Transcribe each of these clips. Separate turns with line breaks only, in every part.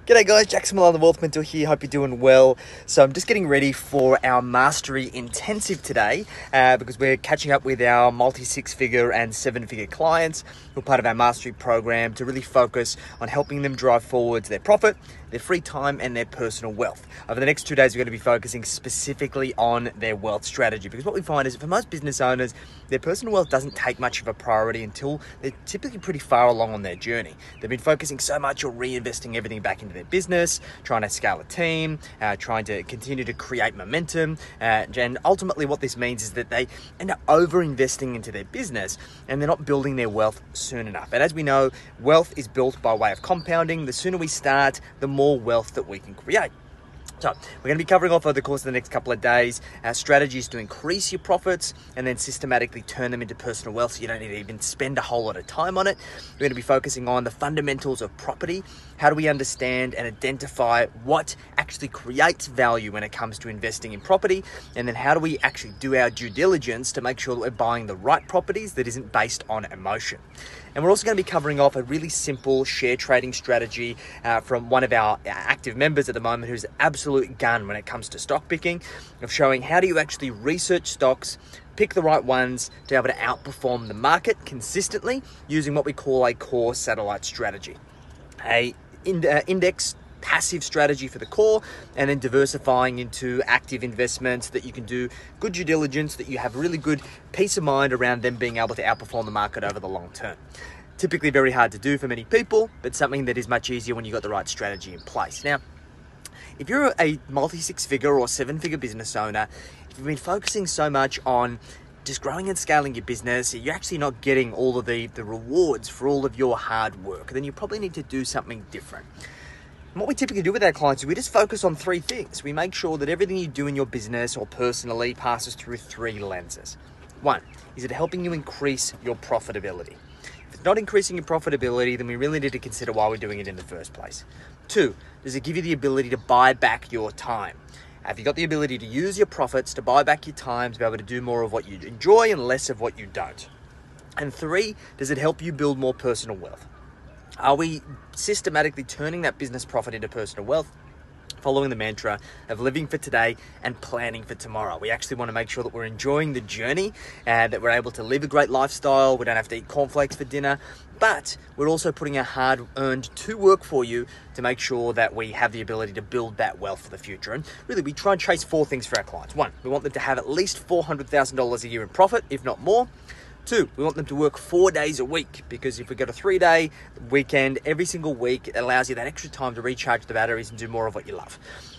G'day guys, Jackson Millan, the Wealth Mentor here. Hope you're doing well. So I'm just getting ready for our Mastery Intensive today because we're catching up with our multi-six-figure and seven-figure clients who are part of our Mastery program to really focus on helping them drive forwards their profit, their free time, and their personal wealth. Over the next 2 days, we're going to be focusing specifically on their wealth strategy, because what we find is that for most business owners, their personal wealth doesn't take much of a priority until they're typically pretty far along on their journey. They've been focusing so much on reinvesting everything back into their business, trying to scale a team, trying to continue to create momentum, and ultimately what this means is that they end up over-investing into their business and they're not building their wealth soon enough. And as we know, wealth is built by way of compounding. The sooner we start, the more wealth that we can create. So we're going to be covering off over the course of the next couple of days strategies to increase your profits and then systematically turn them into personal wealth so you don't need to even spend a whole lot of time on it. We're going to be focusing on the fundamentals of property. How do we understand and identify what actually creates value when it comes to investing in property? And then how do we actually do our due diligence to make sure that we're buying the right properties that isn't based on emotion? And we're also going to be covering off a really simple share trading strategy from one of our active members at the moment who's an absolute gun when it comes to stock picking, of showing how do you actually research stocks, pick the right ones to be able to outperform the market consistently using what we call a core satellite strategy. Index passive strategy for the core, and then diversifying into active investments that you can do good due diligence, that you have really good peace of mind around them being able to outperform the market over the long term. Typically very hard to do for many people, but something that is much easier when you've got the right strategy in place. Now, if you're a multi-six-figure or seven-figure business owner, if you've been focusing so much on just growing and scaling your business, you're actually not getting all of the rewards for all of your hard work, then you probably need to do something different. And what we typically do with our clients is we just focus on three things. We make sure that everything you do in your business or personally passes through three lenses. One, is it helping you increase your profitability? If it's not increasing your profitability, then we really need to consider why we're doing it in the first place. Two, does it give you the ability to buy back your time? Have you got the ability to use your profits to buy back your time to be able to do more of what you enjoy and less of what you don't? And three, does it help you build more personal wealth? Are we systematically turning that business profit into personal wealth, following the mantra of living for today and planning for tomorrow? We actually want to make sure that we're enjoying the journey and that we're able to live a great lifestyle. We don't have to eat cornflakes for dinner, but we're also putting our hard-earned to work for you to make sure that we have the ability to build that wealth for the future. And really, we try and chase four things for our clients. One, we want them to have at least $400,000 a year in profit, if not more. Two, we want them to work 4 days a week, because if we got a 3-day weekend every single week, it allows you that extra time to recharge the batteries and do more of what you love.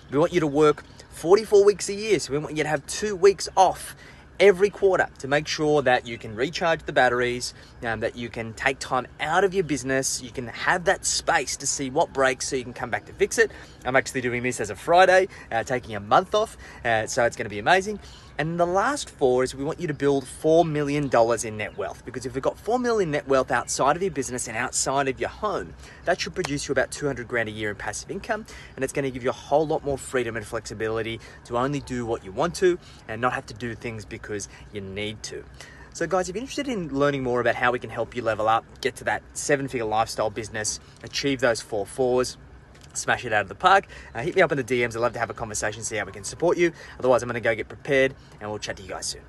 We want you to work 44 weeks a year, so we want you to have 2 weeks off every quarter to make sure that you can recharge the batteries, that you can take time out of your business, you can have that space to see what breaks so you can come back to fix it. I'm actually doing this as a Friday, taking a month off, so it's going to be amazing. And the last four is we want you to build $4 million in net wealth, because if you've got $4 million net wealth outside of your business and outside of your home, that should produce you about 200 grand a year in passive income. And it's going to give you a whole lot more freedom and flexibility to only do what you want to and not have to do things because you need to. So guys, if you're interested in learning more about how we can help you level up, get to that seven-figure lifestyle business, achieve those 4 fours, smash it out of the park, hit me up in the DMs. I'd love to have a conversation, see how we can support you. Otherwise, I'm going to go get prepared and we'll chat to you guys soon.